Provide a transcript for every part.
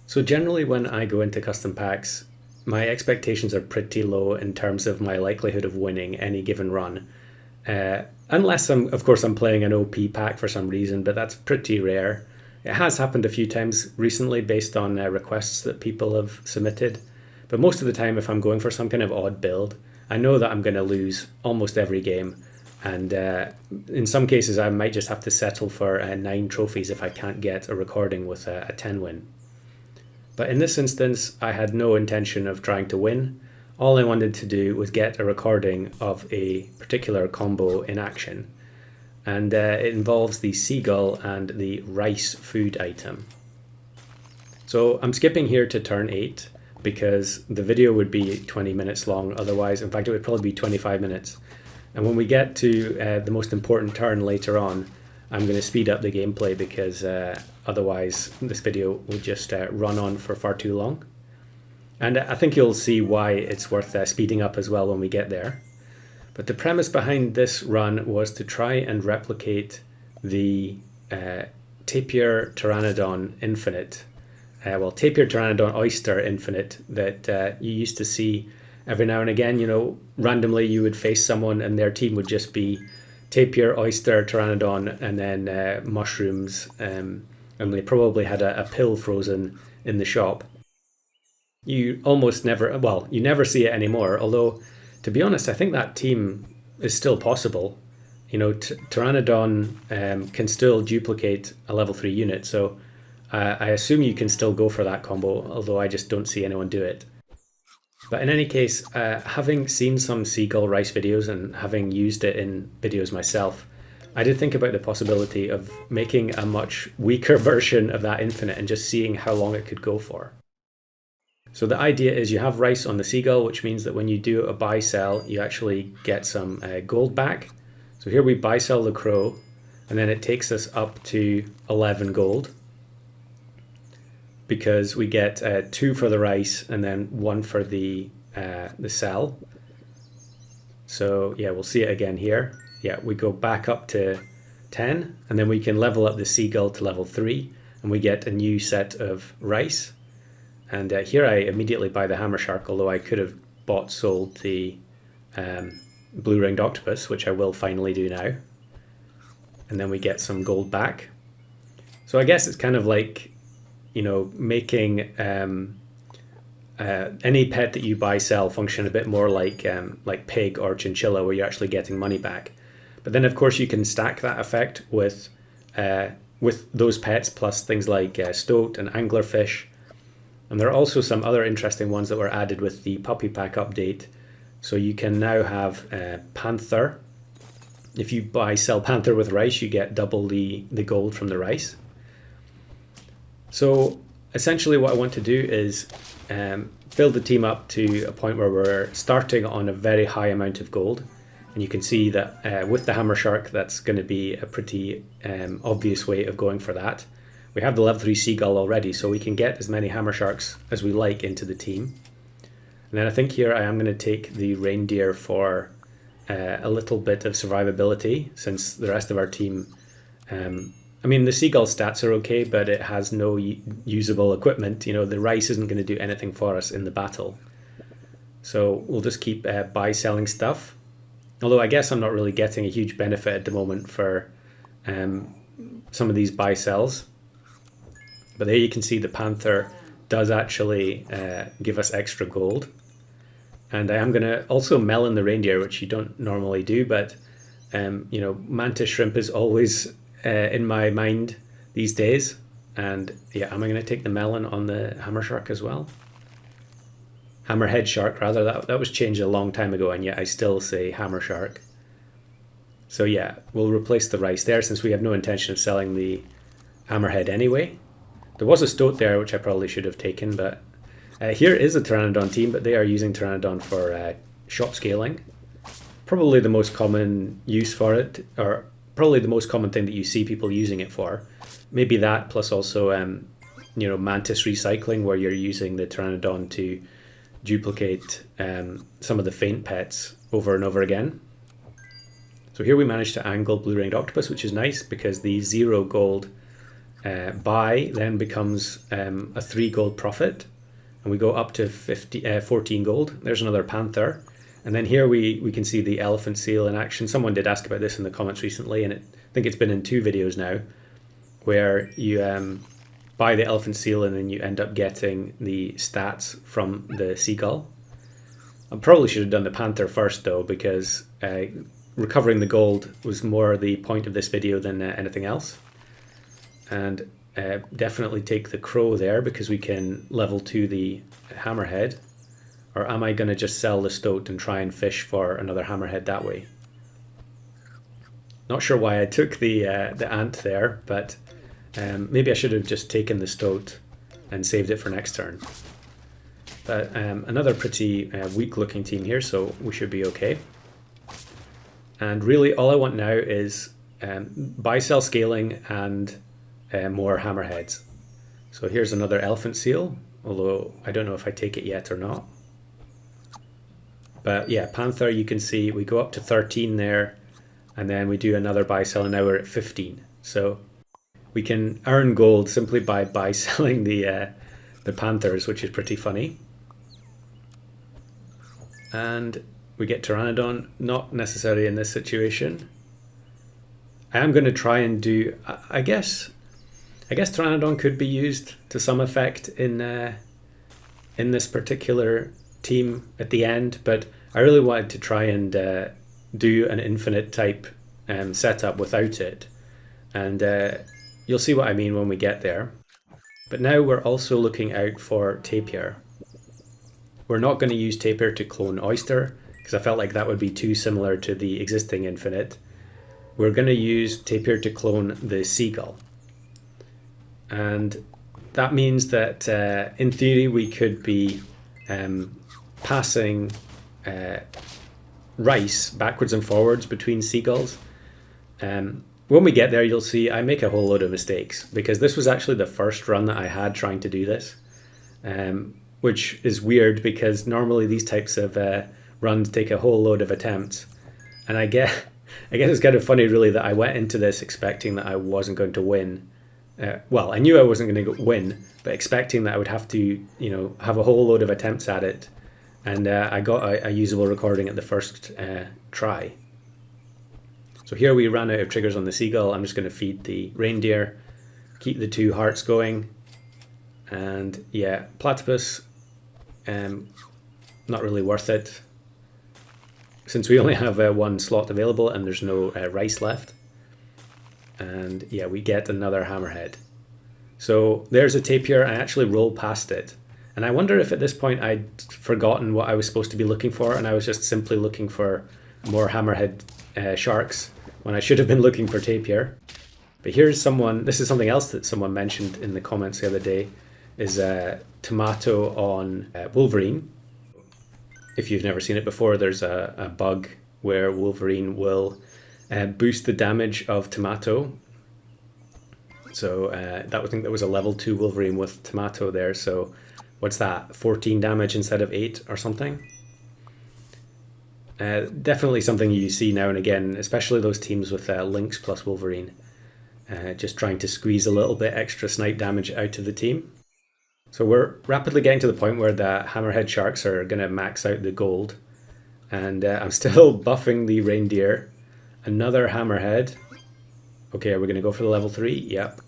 So generally when I go into custom packs, my expectations are pretty low in terms of my likelihood of winning any given run. Unless of course, I'm playing an OP pack for some reason, but that's pretty rare. It has happened a few times recently based on requests that people have submitted. But most of the time, if I'm going for some kind of odd build, I know that I'm going to lose almost every game. And in some cases, I might just have to settle for 9 trophies if I can't get a recording with a 10 win. But in this instance, I had no intention of trying to win. All I wanted to do was get a recording of a particular combo in action. And it involves the seagull and the rice food item. So I'm skipping here to turn 8 because the video would be 20 minutes long otherwise. In fact, it would probably be 25 minutes. And when we get to the most important turn later on, I'm going to speed up the gameplay because otherwise this video will just run on for far too long. And I think you'll see why it's worth speeding up as well when we get there. But the premise behind this run was to try and replicate the tapir pteranodon infinite. Tapir pteranodon oyster infinite that you used to see every now and again. You know, randomly you would face someone and their team would just be tapir, oyster, pteranodon, and then mushrooms. And they probably had a pill frozen in the shop. You almost never, well, you never see it anymore. Although, to be honest, I think that team is still possible. You know, pteranodon can still duplicate a level 3 unit. So I assume you can still go for that combo, although I just don't see anyone do it. But in any case, having seen some seagull rice videos and having used it in videos myself, I did think about the possibility of making a much weaker version of that infinite and just seeing how long it could go for. So the idea is you have rice on the seagull, which means that when you do a buy sell, you actually get some gold back. So here we buy sell the crow, and then it takes us up to 11 gold because we get 2 for the rice and then 1 for the sell. So yeah, we'll see it again here. Yeah, we go back up to 10, and then we can level up the seagull to level 3, and we get a new set of rice. And here I immediately buy the hammer shark, although I could have sold the blue-ringed octopus, which I will finally do now. And then we get some gold back. So I guess it's kind of like, you know, making any pet that you buy sell function a bit more like pig or chinchilla, where you're actually getting money back. But then of course you can stack that effect with those pets plus things like stoat and anglerfish. And there are also some other interesting ones that were added with the puppy pack update. So you can now have panther. If you sell panther with rice, you get double the gold from the rice. So essentially what I want to do is build the team up to a point where we're starting on a very high amount of gold. And you can see that with the hammer shark, that's going to be a pretty obvious way of going for that. We have the level 3 seagull already, so we can get as many hammer sharks as we like into the team. And then I think here I am going to take the reindeer for a little bit of survivability, since the rest of our team, I mean, the seagull stats are okay, but it has no usable equipment. You know, the rice isn't going to do anything for us in the battle. So we'll just keep buy-selling stuff. Although I guess I'm not really getting a huge benefit at the moment for some of these buy-sells. But there you can see the panther does actually give us extra gold. And I am going to also melon the reindeer, which you don't normally do, but you know, mantis shrimp is always in my mind these days. And yeah, am I going to take the melon on the hammer shark as well? Hammerhead shark, rather. That was changed a long time ago, and yet I still say hammer shark. So yeah, we'll replace the rice there since we have no intention of selling the hammerhead anyway. There was a stoat there, which I probably should have taken, but here is a pteranodon team, but they are using pteranodon for shop scaling. Probably the most common use for it, or probably the most common thing that you see people using it for. Maybe that, plus also you know, mantis recycling, where you're using the pteranodon to duplicate some of the faint pets over and over again. So here we managed to angle blue-ringed octopus, which is nice because the 0 gold buy then becomes a 3 gold profit, and we go up to 14 gold. There's another panther. And then here we can see the elephant seal in action. Someone did ask about this in the comments recently, and I think it's been in 2 videos now, where you buy the elephant seal and then you end up getting the stats from the seagull. I probably should have done the panther first though, because recovering the gold was more the point of this video than anything else. And definitely take the crow there, because we can level 2 the hammerhead. Or am I going to just sell the stoat and try and fish for another hammerhead that way? Not sure why I took the ant there, but maybe I should have just taken the stoat and saved it for next turn. But another pretty weak looking team here, so we should be okay. And really all I want now is buy-sell scaling and more hammerheads. So here's another elephant seal, although I don't know if I take it yet or not. But yeah, panther, you can see we go up to 13 there, and then we do another buy-sell, and now we're at 15. So we can earn gold simply by buy-selling the panthers, which is pretty funny. And we get pteranodon, not necessarily in this situation. I am going to try and do, I guess pteranodon could be used to some effect in this particular team at the end, but I really wanted to try and do an infinite type setup without it, and you'll see what I mean when we get there. But now we're also looking out for tapir. We're not going to use tapir to clone oyster, because I felt like that would be too similar to the existing infinite. We're going to use tapir to clone the seagull, and that means that in theory we could be passing rice backwards and forwards between seagulls. When we get there, you'll see I make a whole load of mistakes, because this was actually the first run that I had trying to do this, which is weird because normally these types of runs take a whole load of attempts. And I guess it's kind of funny really that I went into this expecting that I wasn't going to win. Well, I knew I wasn't going to win, but expecting that I would have to, have a whole load of attempts at it. And I got a usable recording at the first try. So here we ran out of triggers on the seagull. I'm just going to feed the reindeer, keep the 2 hearts going. And yeah, platypus, not really worth it, since we only have 1 slot available and there's no rice left. And yeah, we get another hammerhead. So there's a tapir. I actually rolled past it. And I wonder if at this point I'd forgotten what I was supposed to be looking for, and I was just simply looking for more hammerhead sharks when I should have been looking for tapir. But here's this is something else that someone mentioned in the comments the other day, is tomato on Wolverine. If you've never seen it before, there's a bug where Wolverine will boost the damage of tomato. So I think that was a level 2 Wolverine with tomato there. So what's that, 14 damage instead of 8 or something? Definitely something you see now and again, especially those teams with Lynx plus Wolverine, just trying to squeeze a little bit extra snipe damage out of the team. So we're rapidly getting to the point where the hammerhead sharks are going to max out the gold, and I'm still buffing the reindeer. Another hammerhead. Okay, are we going to go for the level 3? Yep.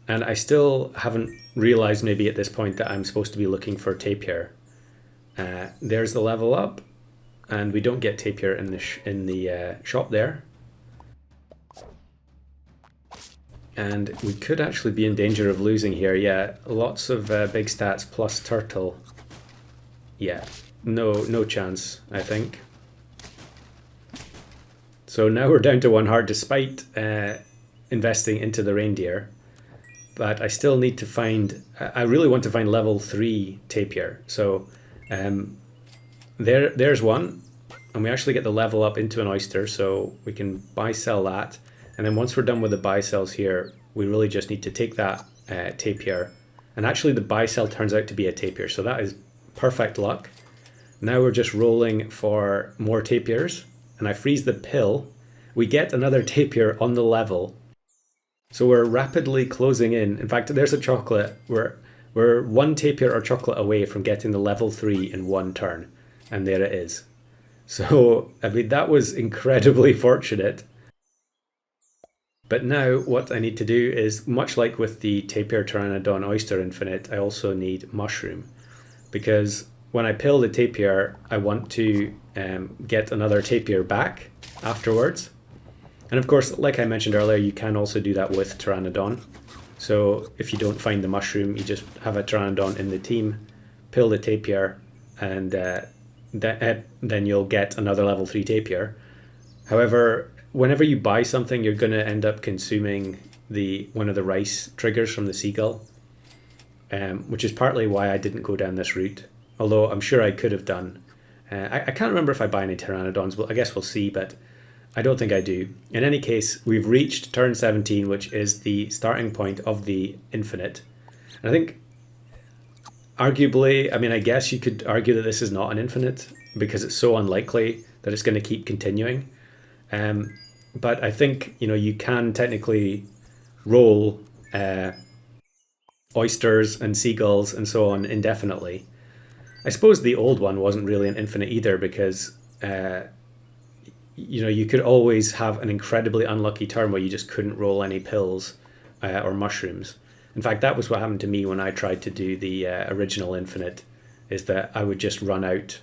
And I still haven't realized maybe at this point that I'm supposed to be looking for tapir. There's the level up, and we don't get tapir in the shop there. And we could actually be in danger of losing here. Yeah, lots of big stats plus turtle. Yeah, no chance, I think. So now we're down to 1 heart despite investing into the reindeer. But I still need to find, I really want to find level 3 tapir. So there's one, and we actually get the level up into an oyster, so we can buy sell that. And then once we're done with the buy sells here, we really just need to take that tapir. And actually the buy sell turns out to be a tapir, so that is perfect luck. Now we're just rolling for more tapirs, and I freeze the pill. We get another tapir on the level. So we're rapidly closing in. In fact, there's a chocolate. We're one tapir or chocolate away from getting the level 3 in one turn. And there it is. So, I mean, that was incredibly fortunate. But now what I need to do is, much like with the tapir pteranodon oyster infinite, I also need mushroom. Because when I pill the tapir, I want to get another tapir back afterwards. And of course, like I mentioned earlier, you can also do that with pteranodon. So if you don't find the mushroom, you just have a pteranodon in the team, pill the tapir, and then you'll get another level 3 tapir. However, whenever you buy something, you're going to end up consuming one of the rice triggers from the seagull, which is partly why I didn't go down this route, although I'm sure I could have done. I can't remember if I buy any pteranodons. Well, I guess we'll see, but I don't think I do. In any case, we've reached turn 17, which is the starting point of the infinite. And I think, arguably, I mean, I guess you could argue that this is not an infinite because it's so unlikely that it's going to keep continuing. But I think, you can technically roll oysters and seagulls and so on indefinitely. I suppose the old one wasn't really an infinite either because, you could always have an incredibly unlucky turn where you just couldn't roll any pills or mushrooms. In fact, that was what happened to me when I tried to do the original infinite, is that I would just run out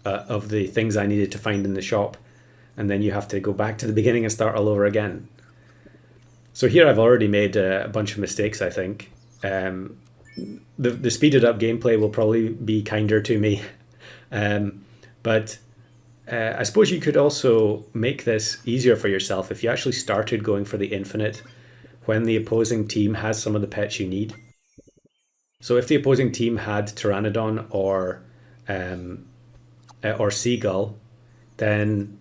of the things I needed to find in the shop, and then you have to go back to the beginning and start all over again. So here I've already made a bunch of mistakes, I think. The speeded up gameplay will probably be kinder to me. But I suppose you could also make this easier for yourself if you actually started going for the infinite when the opposing team has some of the pets you need. So if the opposing team had pteranodon or seagull, then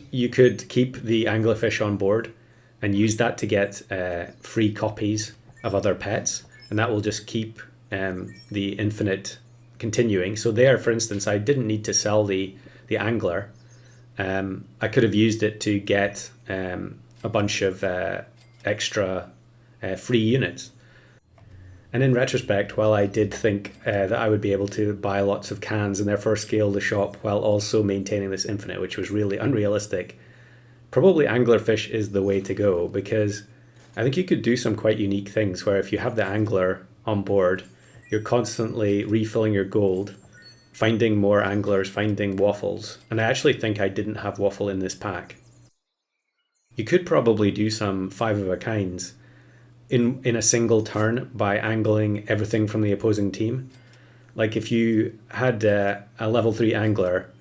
you could keep the anglerfish on board and use that to get free copies of other pets, and that will just keep the infinite continuing. So there, for instance, I didn't need to sell the angler. I could have used it to get a bunch of extra free units. And in retrospect, while I did think that I would be able to buy lots of cans and therefore scale the shop while also maintaining this infinite, which was really unrealistic, probably anglerfish is the way to go, because I think you could do some quite unique things where if you have the angler on board, you're constantly refilling your gold, finding more anglers, finding waffles. And I actually think I didn't have waffle in this pack. You could probably do some 5 of a kinds in a single turn by angling everything from the opposing team. Like if you had a level 3 angler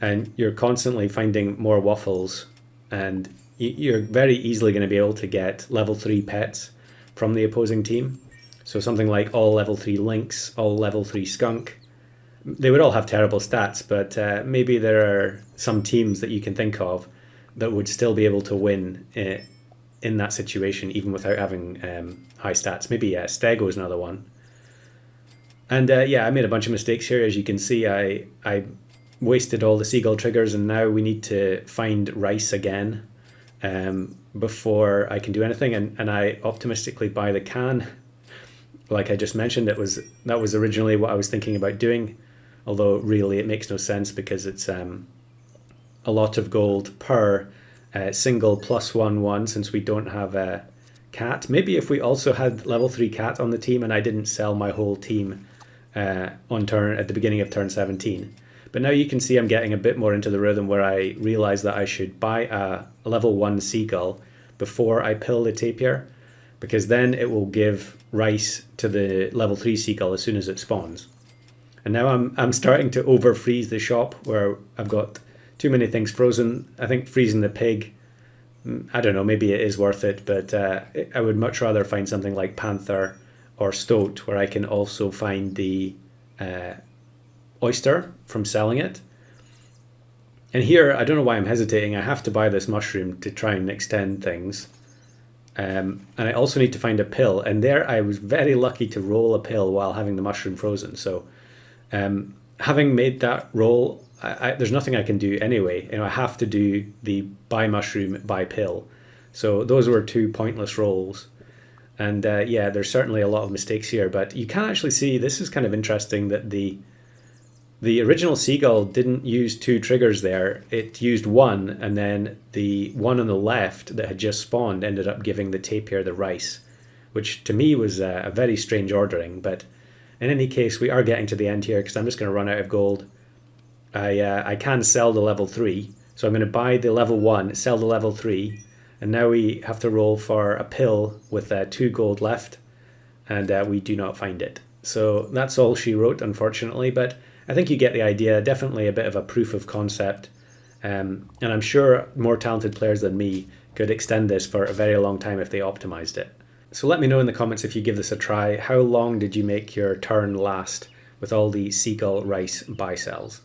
and you're constantly finding more waffles, and you're very easily going to be able to get level 3 pets from the opposing team. So something like all level 3 lynx, all level 3 skunk. They would all have terrible stats, but maybe there are some teams that you can think of that would still be able to win in that situation, even without having high stats. Maybe Stego is another one. And I made a bunch of mistakes here. As you can see, I wasted all the seagull triggers, and now we need to find rice again before I can do anything. And I optimistically buy the can. Like I just mentioned, that was originally what I was thinking about doing, although really it makes no sense because it's a lot of gold per single +1/1, since we don't have a cat. Maybe if we also had level 3 cat on the team and I didn't sell my whole team at the beginning of turn 17. But now you can see I'm getting a bit more into the rhythm where I realize that I should buy a level 1 seagull before I pill the tapir, because then it will give rice to the level 3 seagull as soon as it spawns. And now I'm starting to over freeze the shop where I've got too many things frozen. I think freezing the pig, I don't know, maybe it is worth it, but I would much rather find something like panther or stoat where I can also find the oyster from selling it. And here, I don't know why I'm hesitating. I have to buy this mushroom to try and extend things. And I also need to find a pill. And there I was very lucky to roll a pill while having the mushroom frozen. So having made that roll, there's nothing I can do anyway. I have to do the buy mushroom, buy pill. So those were two pointless rolls. And yeah, there's certainly a lot of mistakes here, but you can actually see, this is kind of interesting, that the original seagull didn't use two triggers there. It used one, and then the one on the left that had just spawned ended up giving the tapir the rice, which to me was a very strange ordering. But in any case, we are getting to the end here because I'm just going to run out of gold. I can sell the level 3, so I'm going to buy the level 1, sell the level 3, and now we have to roll for a pill with 2 gold left, and we do not find it. So that's all she wrote, unfortunately, but I think you get the idea. Definitely a bit of a proof of concept, and I'm sure more talented players than me could extend this for a very long time if they optimized it. So let me know in the comments if you give this a try. How long did you make your turn last with all the seagull rice buy sells?